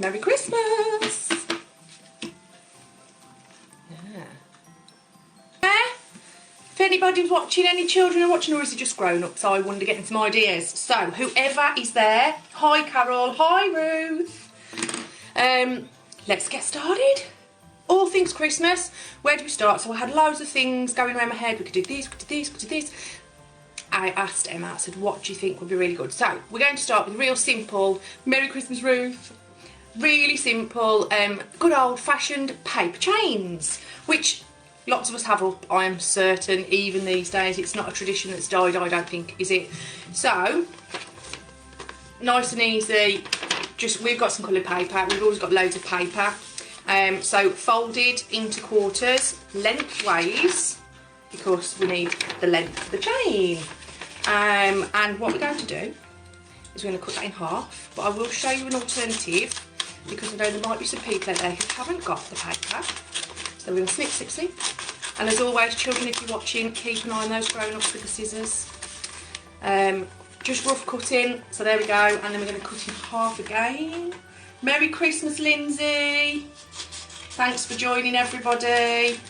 Merry Christmas. Yeah. If anybody's watching, any children are watching, or is it just grown-ups? I wonder, getting some ideas. So, whoever is there, hi Carol, hi Ruth. Let's get started. All things Christmas. Where do we start? So I had loads of things going around my head. We could do this, we could do this, we could do this. I asked Emma, I said, what do you think would be really good? So we're going to start with real simple, Merry Christmas Ruth. Really simple, good old fashioned paper chains, which lots of us have up, I'm certain, even these days. It's not a tradition that's died, I don't think, is it? So, nice and easy. Just, we've got some coloured paper, we've always got loads of paper. So folded into quarters, lengthways, because we need the length of the chain. And what we're going to do is we're going to cut that in half, but I will show you an alternative, because I know there might be some people out there who haven't got the paper. So we're going to snip, snip, snip. And as always, children, if you're watching, keep an eye on those grown-ups with the scissors. Just rough cutting, so there we go, and then we're going to cut in half again. Merry Christmas, Lindsay. Thanks for joining, everybody.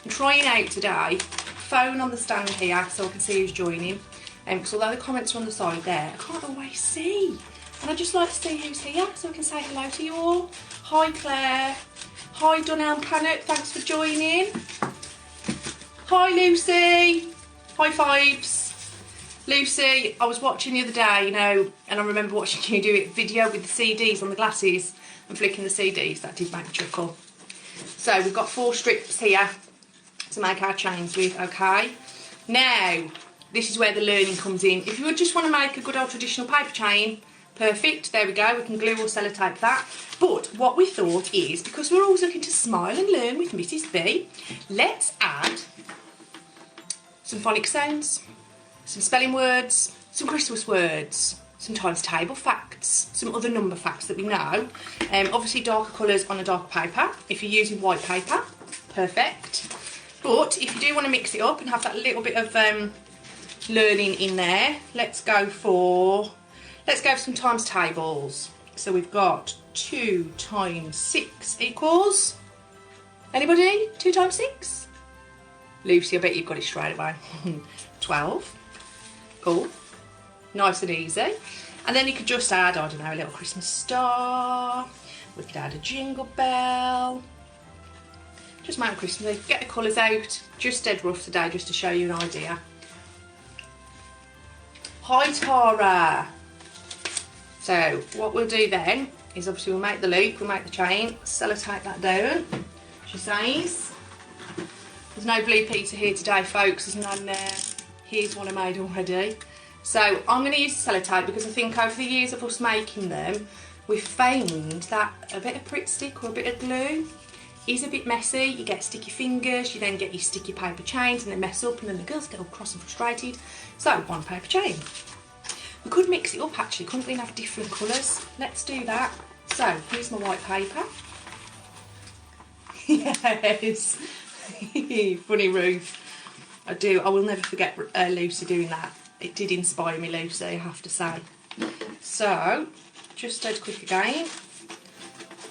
I'm trying out today, phone on the stand here so I can see who's joining. Because although the comments are on the side there, I can't always see. And I just like to see who's here so I can say hello to you all. Hi Claire. Hi Dunelm Planet, thanks for joining. Hi Lucy. High fives. Lucy, I was watching the other day, you know, and I remember watching you do a video with the CDs on the glasses and flicking the CDs. That did make me chuckle. So we've got 4 strips here to make our chains with, okay? Now, this is where the learning comes in. If you would just want to make a good old traditional paper chain, perfect, there we go, we can glue or sellotape that. But what we thought is, because we're always looking to smile and learn with Mrs. B, let's add some phonics sounds, some spelling words, some Christmas words, some times table facts, some other number facts that we know. Obviously darker colours on a darker paper. If you're using white paper, perfect. But if you do want to mix it up and have that little bit of learning in there, let's go for some times tables. So we've got 2 times 6 equals, anybody? 2 times 6? Lucy, I bet you've got it straight away. 12. Cool. Nice and easy. And then you could just add, I don't know, a little Christmas star. We could add a jingle bell. Just make it Christmassy. Get the colours out. Just dead rough today, just to show you an idea. Hi Tara. So what we'll do then is obviously we'll make the loop, we'll make the chain, sellotape that down. She says. There's no Blue Peter here today, folks. There's none there. Here's one I made already. So I'm going to use sellotape because I think over the years of us making them, we've found that a bit of Pritt Stick or a bit of glue is a bit messy. You get sticky fingers, you then get your sticky paper chains and they mess up, and then the girls get all cross and frustrated. So one paper chain. We could mix it up actually, couldn't we, and have different colours? Let's do that. So here's my white paper. Yes. Funny Ruth. I will never forget Lucy doing that. It did inspire me, Lucy, I have to say. So, just dead quick again.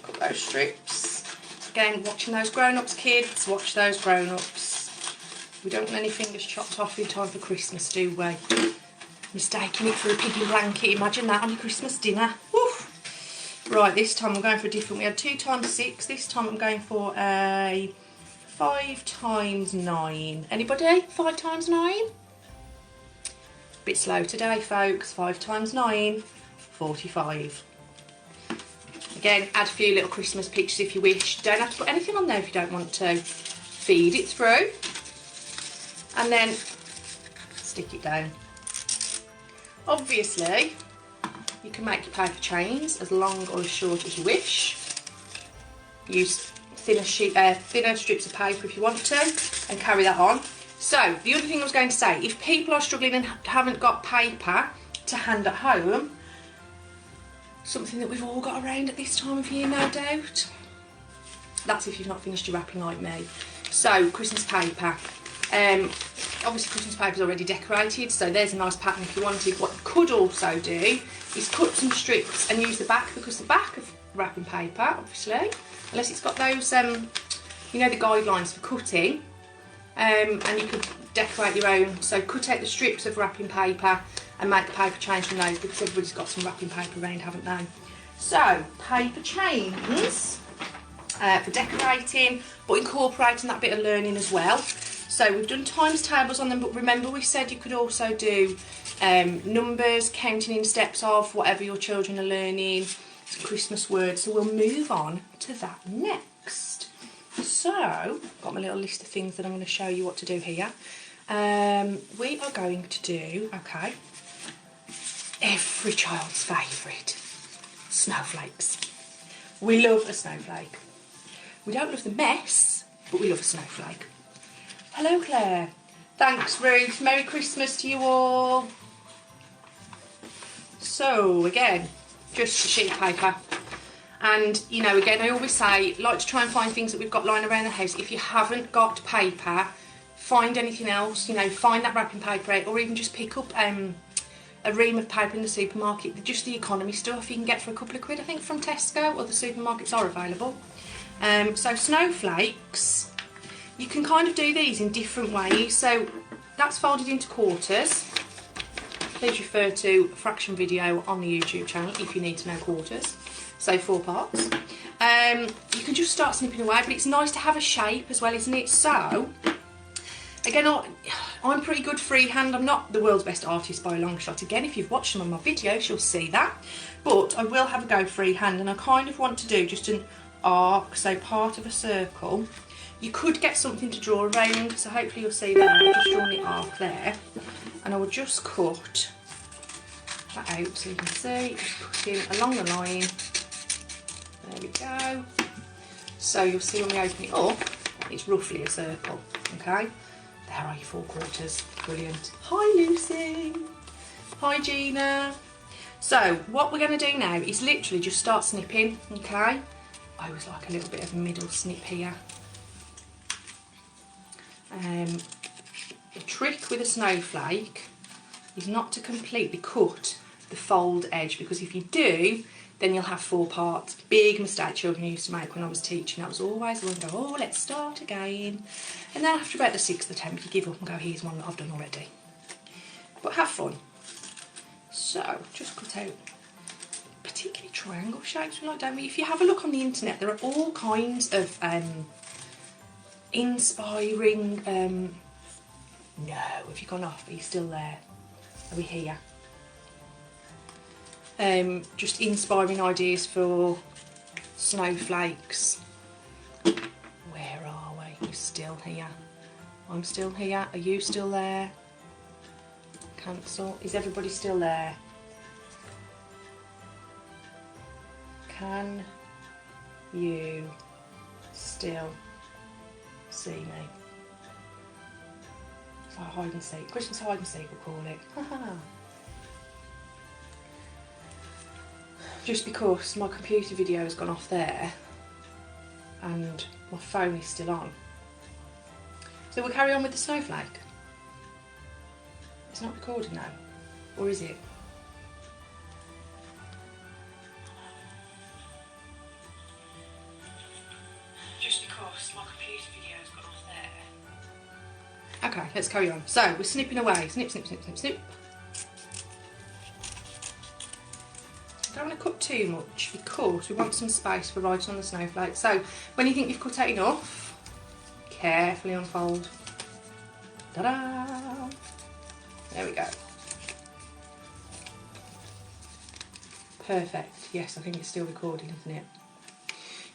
Cut those strips. Again, watching those grown-ups, kids. Watch those grown-ups. We don't want any fingers chopped off in time for Christmas, do we? Mistaking it for a piggy blanket. Imagine that on your Christmas dinner. Woof. Right, this time I'm going for a different. We had 2 times 6. This time I'm going for a 5 times 9. Anybody? 5 times 9? Bit slow today, folks. 5 times 9, 45. Again, add a few little Christmas pictures if you wish. Don't have to put anything on there if you don't want to. Feed it through. And then stick it down. Obviously, you can make your paper chains as long or as short as you wish. Use thinner strips of paper if you want to, and carry that on. So the other thing I was going to say, if people are struggling and haven't got paper to hand at home, something that we've all got around at this time of year, no doubt. That's if you've not finished your wrapping like me. So Christmas paper. Obviously Christmas paper is already decorated, so there's a nice pattern if you wanted. What you could also do is cut some strips and use the back, because the back of wrapping paper, obviously, unless it's got those, you know, the guidelines for cutting, and you could decorate your own. So cut out the strips of wrapping paper and make the paper chains from those, because everybody's got some wrapping paper around, haven't they? So, paper chains for decorating, but incorporating that bit of learning as well. So we've done times tables on them, but remember we said you could also do numbers, counting in steps of whatever your children are learning, Christmas words. So we'll move on to that next. So, got my little list of things that I'm going to show you what to do here. We are going to do, okay, every child's favourite, snowflakes. We love a snowflake. We don't love the mess, but we love a snowflake. Hello, Claire. Thanks, Ruth. Merry Christmas to you all. So, again, just a sheet of paper. And, you know, again, I always say, like to try and find things that we've got lying around the house. If you haven't got paper, find anything else, you know, find that wrapping paper out, or even just pick up a ream of paper in the supermarket, just the economy stuff you can get for a couple of quid, I think, from Tesco, or the supermarkets are available. So snowflakes, you can kind of do these in different ways. So that's folded into quarters. Please refer to a fraction video on the YouTube channel if you need to know quarters. So 4 parts. You can just start snipping away, but it's nice to have a shape as well, isn't it? So, again, I'm pretty good freehand. I'm not the world's best artist by a long shot. Again, if you've watched some of my videos, you'll see that. But I will have a go freehand, and I kind of want to do just an arc, so part of a circle. You could get something to draw around, so hopefully you'll see that. I've just drawn the arc there, and I will just cut that out so you can see. Just cutting along the line. There we go. So you'll see when we open it up, it's roughly a circle, okay? There are your 4 quarters. Brilliant. Hi, Lucy. Hi, Gina. So what we're going to do now is literally just start snipping, okay? I always like a little bit of a middle snip here. The trick with a snowflake is not to completely cut the fold edge, because if you do, then you'll have 4 parts. Big mistake children used to make when I was teaching. That was always one go, oh, let's start again. And then after about the 6th attempt, you give up and go, here's one that I've done already. But have fun. So, just cut out particularly triangle shapes we like, don't we? If you have a look on the internet, there are all kinds of inspiring... no, have you gone off? Are you still there? Are we here? Just inspiring ideas for snowflakes. Where are we? We're still here. I'm still here. Are you still there? Cancel. Is everybody still there? Can you still see me? It's like hide and seek. Christmas hide and seek, we'll call it. Just because my computer video has gone off there and my phone is still on. So we'll carry on with the snowflake. It's not recording now, or is it? Just because my computer video has gone off there. Okay, let's carry on. So we're snipping away. Snip, snip, snip, snip, snip. Don't want to cut too much because we want some space for writing on the snowflake. So when you think you've cut out enough, carefully unfold. Ta-da! There we go. Perfect. Yes, I think it's still recording, isn't it?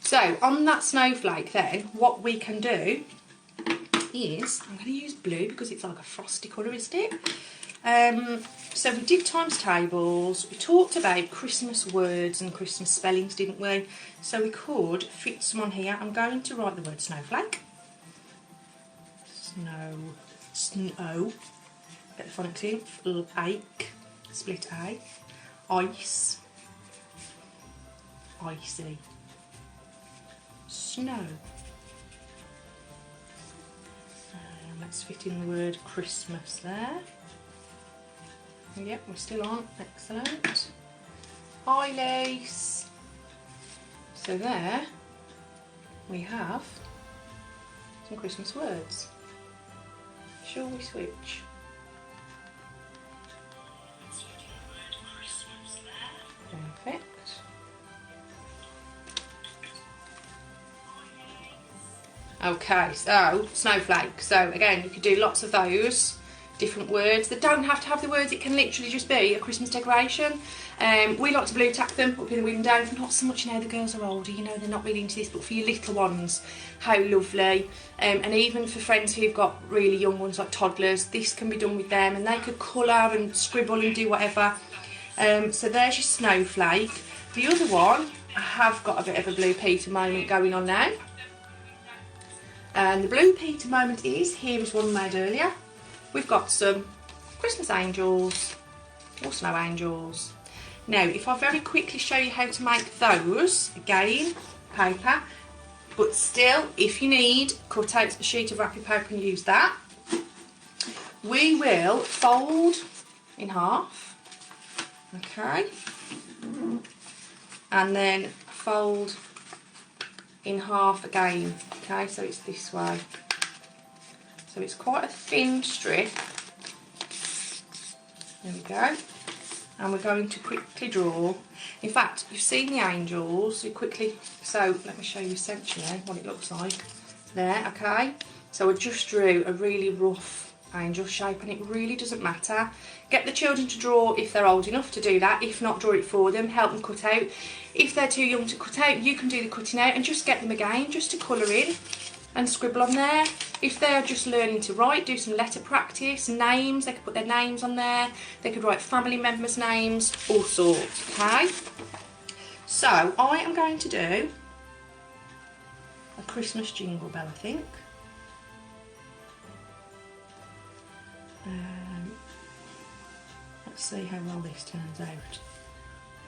So on that snowflake then, what we can do is, I'm going to use blue because it's like a frosty colour, isn't it? So we did times tables, we talked about Christmas words and Christmas spellings, didn't we? So we could fit some on here. I'm going to write the word snowflake. Snow. Get the phonics in. Ache, split A. Ice. Icy. Snow. Let's fit in the word Christmas there. Yep, we're still on. Excellent. High lace. So there we have some Christmas words. Shall we switch? Perfect. Okay, so snowflake. So again, you could do lots of those different words. They don't have to have the words, it can literally just be a Christmas decoration. We like to blue tack them up in the window. Not so much now the girls are older, you know, they're not really into this, but for your little ones, how lovely. And even for friends who've got really young ones like toddlers, this can be done with them and they could colour and scribble and do whatever. So there's your snowflake. The other one, I have got a bit of a Blue Peter moment going on now. And the Blue Peter moment is, here is one made earlier. We've got some Christmas angels or snow angels. Now, if I very quickly show you how to make those, again, paper, but still, if you need, cut out a sheet of wrapping paper and use that. We will fold in half, okay, and then fold in half again, okay, so it's this way. So it's quite a thin strip. There we go. And we're going to quickly draw. In fact, you've seen the angels. So let me show you essentially what it looks like. There, okay. So I just drew a really rough angel shape and it really doesn't matter. Get the children to draw if they're old enough to do that. If not, draw it for them. Help them cut out. If they're too young to cut out, you can do the cutting out and just get them again just to colour in and scribble on there. If they're just learning to write, do some letter practice, names, they could put their names on there, they could write family members' names, all sorts, okay? So, I am going to do a Christmas jingle bell, I think. Let's see how well this turns out.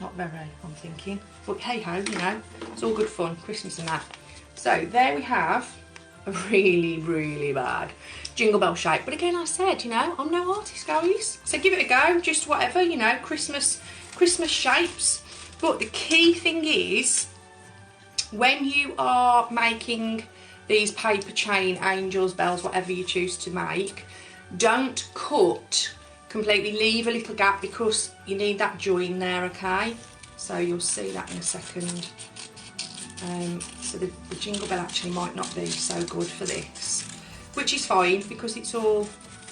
Not very, I'm thinking. But hey ho, you know, it's all good fun, Christmas and that. So, there we have a really, really bad jingle bell shape. But again, I said, you know, I'm no artist, guys. So give it a go, just whatever, you know, Christmas shapes. But the key thing is, when you are making these paper chain, angels, bells, whatever you choose to make, don't cut completely, leave a little gap because you need that join there, okay? So you'll see that in a second. So the jingle bell actually might not be so good for this, which is fine because it's all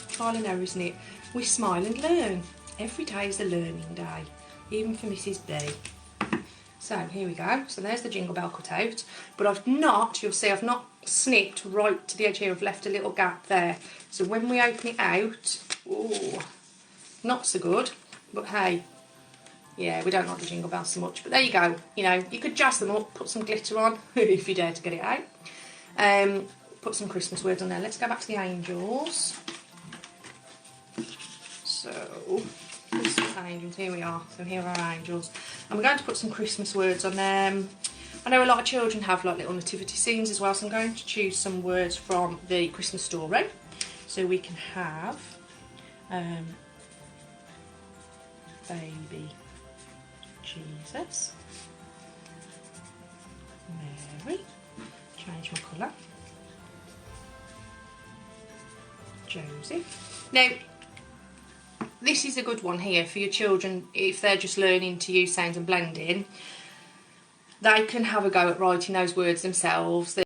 trial and error, isn't it? We smile and learn. Every day is a learning day, even for Mrs. B. So here we go. So there's the jingle bell cut out, but I've not, you'll see I've not snipped right to the edge here. I've left a little gap there. So when we open it out, oh, not so good, but hey, yeah, we don't like the jingle bells so much, but there you go. You know, you could jazz them up, put some glitter on, if you dare to get it out. Put some Christmas words on there. Let's go back to the angels. So, Christmas angels, here we are. So here are our angels. And we're going to put some Christmas words on them. I know a lot of children have like little nativity scenes as well, so I'm going to choose some words from the Christmas story. So we can have baby Jesus, Mary, change my colour, Joseph. Now, this is a good one here for your children if they're just learning to use sounds and blending. They can have a go at writing those words themselves.